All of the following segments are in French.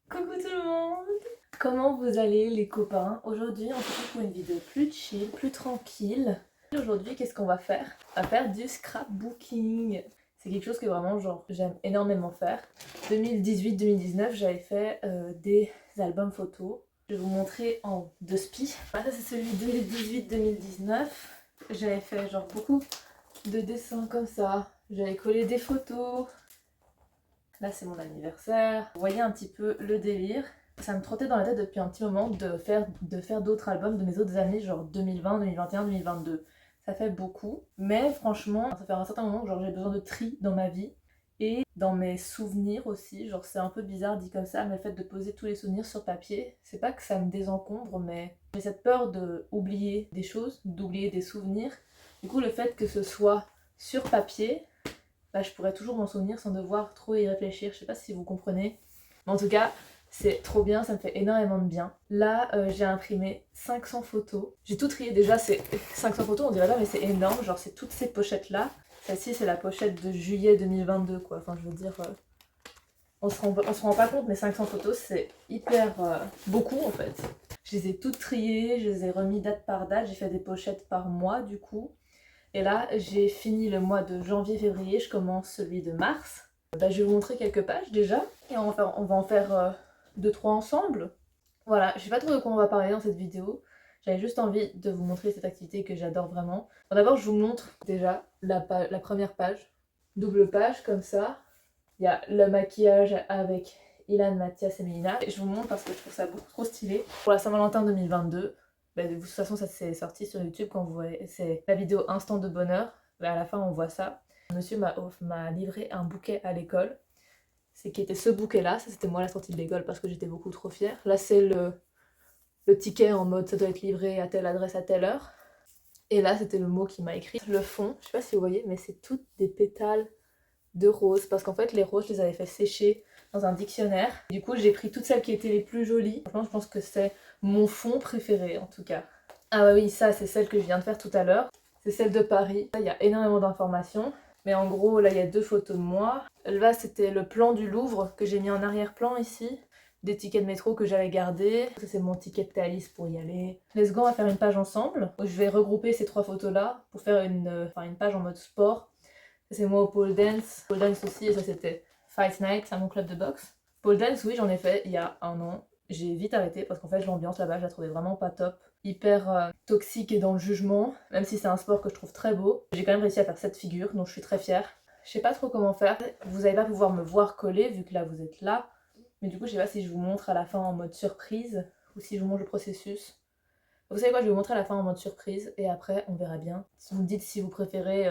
Coucou tout le monde! Comment vous allez les copains? Aujourd'hui on se retrouve pour une vidéo plus chill, plus tranquille. Aujourd'hui qu'est-ce qu'on va faire? On va faire du scrapbooking. C'est quelque chose que vraiment genre j'aime énormément faire. 2018-2019 j'avais fait des albums photos. Je vais vous montrer en deux spies. Voilà, ça c'est celui de 2018-2019. J'avais fait genre beaucoup de dessins comme ça. J'avais collé des photos. Là c'est mon anniversaire. Vous voyez un petit peu le délire. Ça me trottait dans la tête depuis un petit moment de faire d'autres albums de mes autres années, genre 2020, 2021, 2022. Ça fait beaucoup, mais franchement, ça fait un certain moment que genre, j'ai besoin de tri dans ma vie et dans mes souvenirs aussi. Genre c'est un peu bizarre dit comme ça, mais le fait de poser tous les souvenirs sur papier, c'est pas que ça me désencombre, mais j'ai cette peur de oublier des choses, d'oublier des souvenirs. Du coup, le fait que ce soit sur papier, bah, je pourrais toujours m'en souvenir sans devoir trop y réfléchir. Je sais pas si vous comprenez. Mais en tout cas, c'est trop bien, ça me fait énormément de bien. Là, j'ai imprimé 500 photos. J'ai tout trié déjà, c'est 500 photos, on dirait pas, mais c'est énorme. Genre, c'est toutes ces pochettes-là. Celle-ci, c'est la pochette de juillet 2022, quoi. Enfin, je veux dire, on se rend pas compte, mais 500 photos, c'est hyper beaucoup, en fait. Je les ai toutes triées, je les ai remis date par date. J'ai fait des pochettes par mois, du coup. Et là, j'ai fini le mois de janvier-février, je commence celui de mars. Bah, je vais vous montrer quelques pages déjà, et on va en faire 2-3 ensemble. Voilà, je sais pas trop de quoi on va parler dans cette vidéo. J'avais juste envie de vous montrer cette activité que j'adore vraiment. Bon, d'abord, je vous montre déjà la première page. Double page, comme ça. Il y a le maquillage avec Ilan, Mathias et Mélina. Et je vous montre parce que je trouve ça beaucoup trop stylé. Pour la Saint-Valentin 2022, bah, de toute façon, ça s'est sorti sur YouTube quand vous voyez. C'est la vidéo Instant de bonheur. Bah, à la fin, on voit ça. Monsieur m'a livré un bouquet à l'école. C'est qui était ce bouquet-là. Ça, c'était moi à la sortie de l'école parce que j'étais beaucoup trop fière. Là, c'est le ticket en mode ça doit être livré à telle adresse à telle heure. Et là, c'était le mot qui m'a écrit. Le fond, je sais pas si vous voyez, mais c'est toutes des pétales de roses. Parce qu'en fait, les roses, je les avais fait sécher dans un dictionnaire. Du coup, j'ai pris toutes celles qui étaient les plus jolies. Franchement, je pense que c'est mon fond préféré en tout cas. Ah bah oui, ça, c'est celle que je viens de faire tout à l'heure. C'est celle de Paris. Là, il y a énormément d'informations. Mais en gros, là, il y a deux photos de moi. Là, c'était le plan du Louvre que j'ai mis en arrière-plan ici. Des tickets de métro que j'avais gardés. Ça, c'est mon ticket de Thalys pour y aller. Let's go, on va faire une page ensemble. Je vais regrouper ces trois photos-là pour faire une page en mode sport. Ça, c'est moi au pole dance. Pole dance aussi, et ça, c'était Fight Night, à mon club de boxe. Pole dance, oui, j'en ai fait il y a un an. J'ai vite arrêté parce qu'en fait, l'ambiance là-bas, je la trouvais vraiment pas top. Hyper toxique et dans le jugement, même si c'est un sport que je trouve très beau. J'ai quand même réussi à faire cette figure, donc je suis très fière. Je sais pas trop comment faire. Vous allez pas pouvoir me voir coller vu que là vous êtes là. Mais du coup, je sais pas si je vous montre à la fin en mode surprise ou si je vous montre le processus. Vous savez quoi, je vais vous montrer à la fin en mode surprise et après on verra bien. Si vous me dites si vous préférez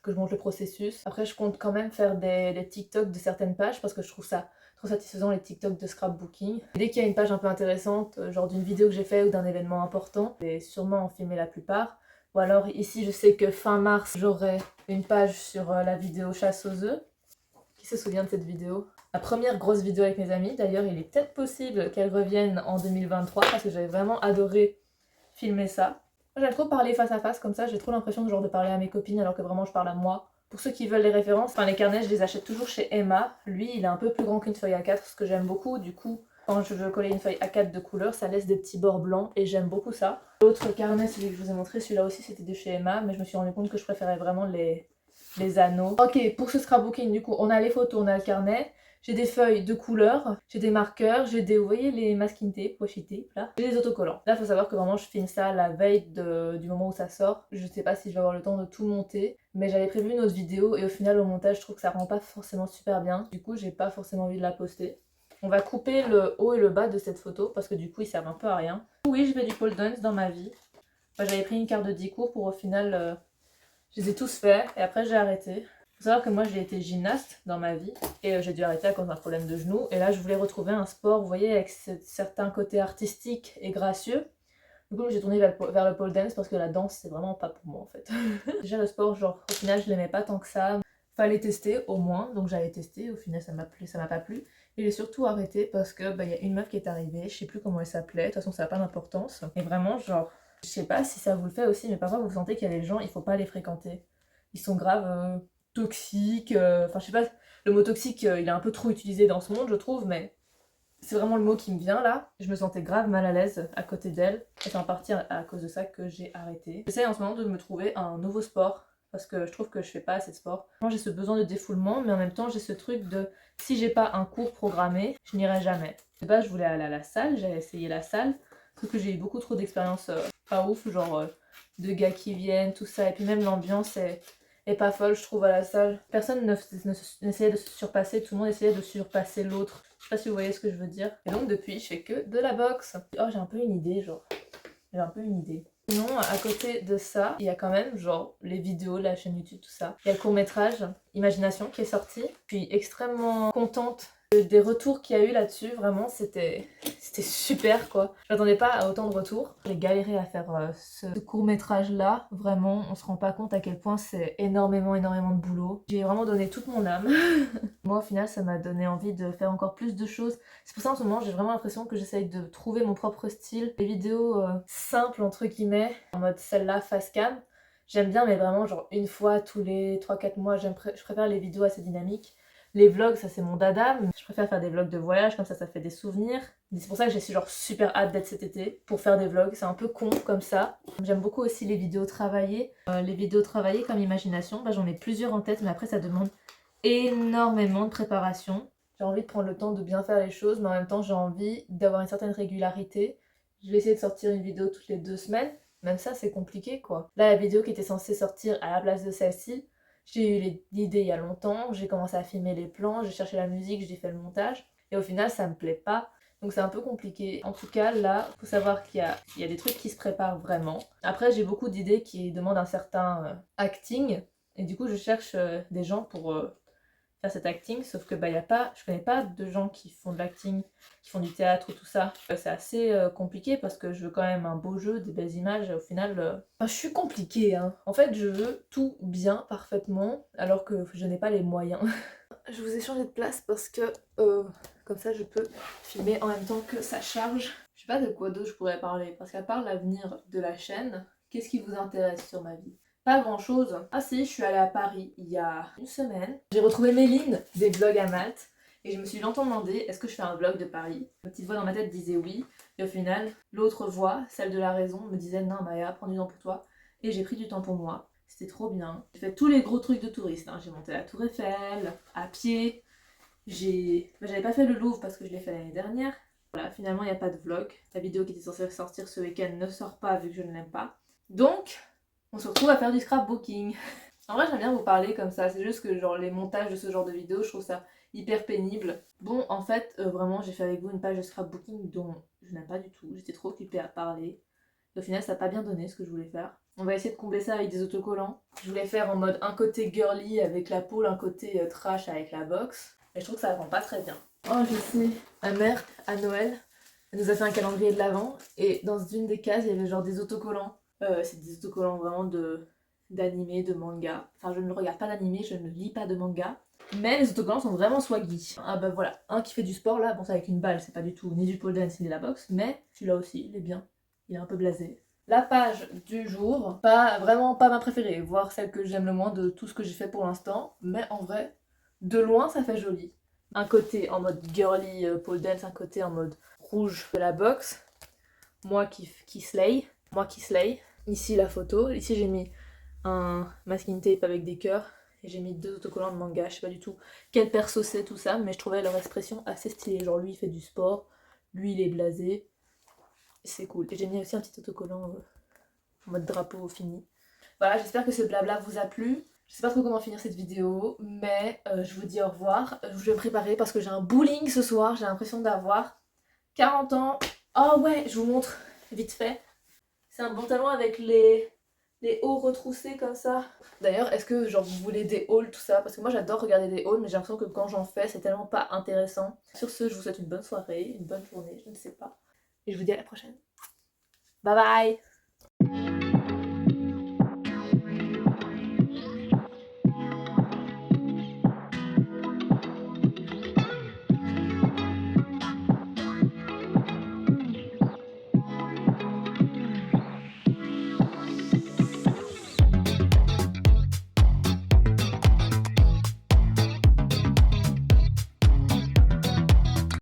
que je montre le processus. Après, je compte quand même faire des TikTok de certaines pages parce que je trouve ça trop satisfaisant les TikTok de scrapbooking. Dès qu'il y a une page un peu intéressante, genre d'une vidéo que j'ai fait ou d'un événement important, je vais sûrement en filmer la plupart. Ou alors ici, je sais que fin mars, j'aurai une page sur la vidéo chasse aux œufs. Qui se souvient de cette vidéo? La première grosse vidéo avec mes amis. D'ailleurs, il est peut-être possible qu'elle revienne en 2023 parce que j'avais vraiment adoré filmer ça. J'aime trop parler face à face comme ça, j'ai trop l'impression de parler à mes copines alors que vraiment je parle à moi. Pour ceux qui veulent les références, enfin les carnets je les achète toujours chez Emma. Lui il est un peu plus grand qu'une feuille A4, ce que j'aime beaucoup. Du coup quand je veux coller une feuille A4 de couleur, ça laisse des petits bords blancs et j'aime beaucoup ça. L'autre carnet, celui que je vous ai montré, celui-là aussi c'était de chez Emma, mais je me suis rendu compte que je préférais vraiment les anneaux. Ok, pour ce scrapbooking du coup on a les photos, on a le carnet. J'ai des feuilles de couleurs, j'ai des marqueurs, j'ai des, vous voyez les masking tape, washi tape là. J'ai des autocollants. Là faut savoir que vraiment je filme ça la veille du moment où ça sort. Je sais pas si je vais avoir le temps de tout monter, mais j'avais prévu une autre vidéo et au final au montage je trouve que ça rend pas forcément super bien. Du coup j'ai pas forcément envie de la poster. On va couper le haut et le bas de cette photo parce que du coup ils servent un peu à rien. Oui, je fais du pole dance dans ma vie. Moi j'avais pris une carte de 10 cours pour au final je les ai tous faits et après j'ai arrêté. Faut savoir que moi j'ai été gymnaste dans ma vie et j'ai dû arrêter à cause d'un problème de genou. Et là je voulais retrouver un sport, vous voyez, avec certains côtés artistiques et gracieux. Du coup j'ai tourné vers le pole dance parce que la danse c'est vraiment pas pour moi en fait. Déjà le sport, genre au final je l'aimais pas tant que ça. Fallait tester au moins, donc j'avais testé, au final ça m'a plu, ça m'a pas plu. Et j'ai surtout arrêté parce que bah, y a une meuf qui est arrivée, je sais plus comment elle s'appelait, de toute façon ça n'a pas d'importance. Et vraiment genre, je sais pas si ça vous le fait aussi, mais parfois vous sentez qu'il y a des gens, il faut pas les fréquenter. Ils sont grave toxiques, enfin je sais pas, le mot toxique il est un peu trop utilisé dans ce monde je trouve, mais C'est vraiment le mot qui me vient là. Je me sentais grave mal à l'aise à côté d'elle. Et c'est en partie à cause de ça que j'ai arrêté. J'essaie en ce moment de me trouver un nouveau sport. Parce que je trouve que je fais pas assez de sport. Moi j'ai ce besoin de défoulement, mais en même temps j'ai ce truc de si j'ai pas un cours programmé, je n'irai jamais. De base je voulais aller à la salle, j'avais essayé la salle. Sauf que j'ai eu beaucoup trop d'expériences pas ouf, genre de gars qui viennent, tout ça. Et puis même l'ambiance est pas folle, je trouve, à la salle. Personne n'essayait de se surpasser, tout le monde essayait de surpasser l'autre. Je sais pas si vous voyez ce que je veux dire. Et donc depuis, je fais que de la boxe. Oh, j'ai un peu une idée, genre. J'ai un peu une idée. Sinon, à côté de ça, il y a quand même, genre, les vidéos, la chaîne YouTube, tout ça. Il y a le court-métrage Imagination qui est sorti. Je suis extrêmement contente des retours qu'il y a eu là-dessus. Vraiment, c'était super, quoi. Je m'attendais pas à autant de retours. J'ai galéré à faire ce court-métrage-là. Vraiment, on se rend pas compte à quel point c'est énormément de boulot. J'ai vraiment donné toute mon âme. Moi, au final, ça m'a donné envie de faire encore plus de choses. C'est pour ça, en ce moment, j'ai vraiment l'impression que j'essaye de trouver mon propre style. Les vidéos simples, entre guillemets, en mode celle-là, face cam, j'aime bien, mais vraiment, genre, une fois tous les 3-4 mois, je préfère les vidéos assez dynamiques. Les vlogs, ça c'est mon dada. Je préfère faire des vlogs de voyage, comme ça fait des souvenirs. C'est pour ça que j'ai genre super hâte d'être cet été pour faire des vlogs. C'est un peu con comme ça. J'aime beaucoup aussi les vidéos travaillées. Les vidéos travaillées comme imagination, bah, j'en ai plusieurs en tête, mais après ça demande énormément de préparation. J'ai envie de prendre le temps de bien faire les choses, mais en même temps j'ai envie d'avoir une certaine régularité. Je vais essayer de sortir une vidéo toutes les 2 semaines. Même ça c'est compliqué quoi. Là la vidéo qui était censée sortir à la place de celle-ci, j'ai eu l'idée il y a longtemps, j'ai commencé à filmer les plans, j'ai cherché la musique, j'ai fait le montage. Et au final ça me plaît pas. Donc c'est un peu compliqué. En tout cas là, faut savoir qu'il y a des trucs qui se préparent vraiment. Après j'ai beaucoup d'idées qui demandent un certain acting. Et du coup je cherche des gens pour faire cet acting, sauf que bah, je connais pas de gens qui font de l'acting, qui font du théâtre ou tout ça. C'est assez compliqué parce que je veux quand même un beau jeu, des belles images, et au final, je suis compliquée, hein. En fait, je veux tout bien, parfaitement, alors que je n'ai pas les moyens. Je vous ai changé de place parce que comme ça, je peux filmer en même temps que ça charge. Je sais pas de quoi d'autre je pourrais parler, parce qu'à part l'avenir de la chaîne, qu'est-ce qui vous intéresse sur ma vie? Pas grand chose. Ah si, je suis allée à Paris il y a une semaine. J'ai retrouvé Méline des vlogs à Malte. Et je me suis longtemps demandé, est-ce que je fais un vlog de Paris? Ma petite voix dans ma tête disait oui. Et au final, l'autre voix, celle de la raison, me disait non Maya, prends du temps pour toi. Et j'ai pris du temps pour moi. C'était trop bien. J'ai fait tous les gros trucs de touriste, hein. J'ai monté la Tour Eiffel, à pied. J'avais pas fait le Louvre parce que je l'ai fait l'année dernière. Voilà, finalement il n'y a pas de vlog. La vidéo qui était censée sortir ce week-end ne sort pas vu que je ne l'aime pas. Donc, on se retrouve à faire du scrapbooking. En vrai, j'aime bien vous parler comme ça, c'est juste que genre les montages de ce genre de vidéos, je trouve ça hyper pénible. Bon, en fait, vraiment, j'ai fait avec vous une page de scrapbooking dont je n'aime pas du tout. J'étais trop occupée à parler. Et au final, ça n'a pas bien donné ce que je voulais faire. On va essayer de combler ça avec des autocollants. Je voulais faire en mode un côté girly avec la poule, un côté trash avec la box. Mais je trouve que ça rend pas très bien. Oh, je sais, ma mère, à Noël, elle nous a fait un calendrier de l'Avent. Et dans une des cases, il y avait genre des autocollants. C'est des autocollants vraiment d'animé, de manga. Enfin, je ne regarde pas d'animé, je ne lis pas de manga. Mais les autocollants sont vraiment swaggy. Ah bah voilà, un qui fait du sport là, bon c'est avec une balle, c'est pas du tout ni du pole dance ni de la boxe, mais celui-là aussi, il est bien. Il est un peu blasé. La page du jour, vraiment pas ma préférée, voire celle que j'aime le moins de tout ce que j'ai fait pour l'instant, mais en vrai, de loin ça fait joli. Un côté en mode girly pole dance, un côté en mode rouge de la boxe. Moi qui slay. Ici la photo, ici j'ai mis un masking tape avec des cœurs et j'ai mis 2 autocollants de manga, je sais pas du tout quel perso c'est tout ça, mais je trouvais leur expression assez stylée, genre lui il fait du sport, lui il est blasé, c'est cool. Et j'ai mis aussi un petit autocollant en mode drapeau fini. Voilà, j'espère que ce blabla vous a plu. Je sais pas trop comment finir cette vidéo, mais je vous dis au revoir. Je vais me préparer parce que j'ai un bowling ce soir, j'ai l'impression d'avoir 40 ans. Oh ouais, je vous montre vite fait. C'est un pantalon avec les hauts retroussés comme ça. D'ailleurs, est-ce que genre vous voulez des hauls, tout ça? Parce que moi j'adore regarder des hauls, mais j'ai l'impression que quand j'en fais, c'est tellement pas intéressant. Sur ce, je vous souhaite une bonne soirée, une bonne journée, je ne sais pas. Et je vous dis à la prochaine. Bye bye!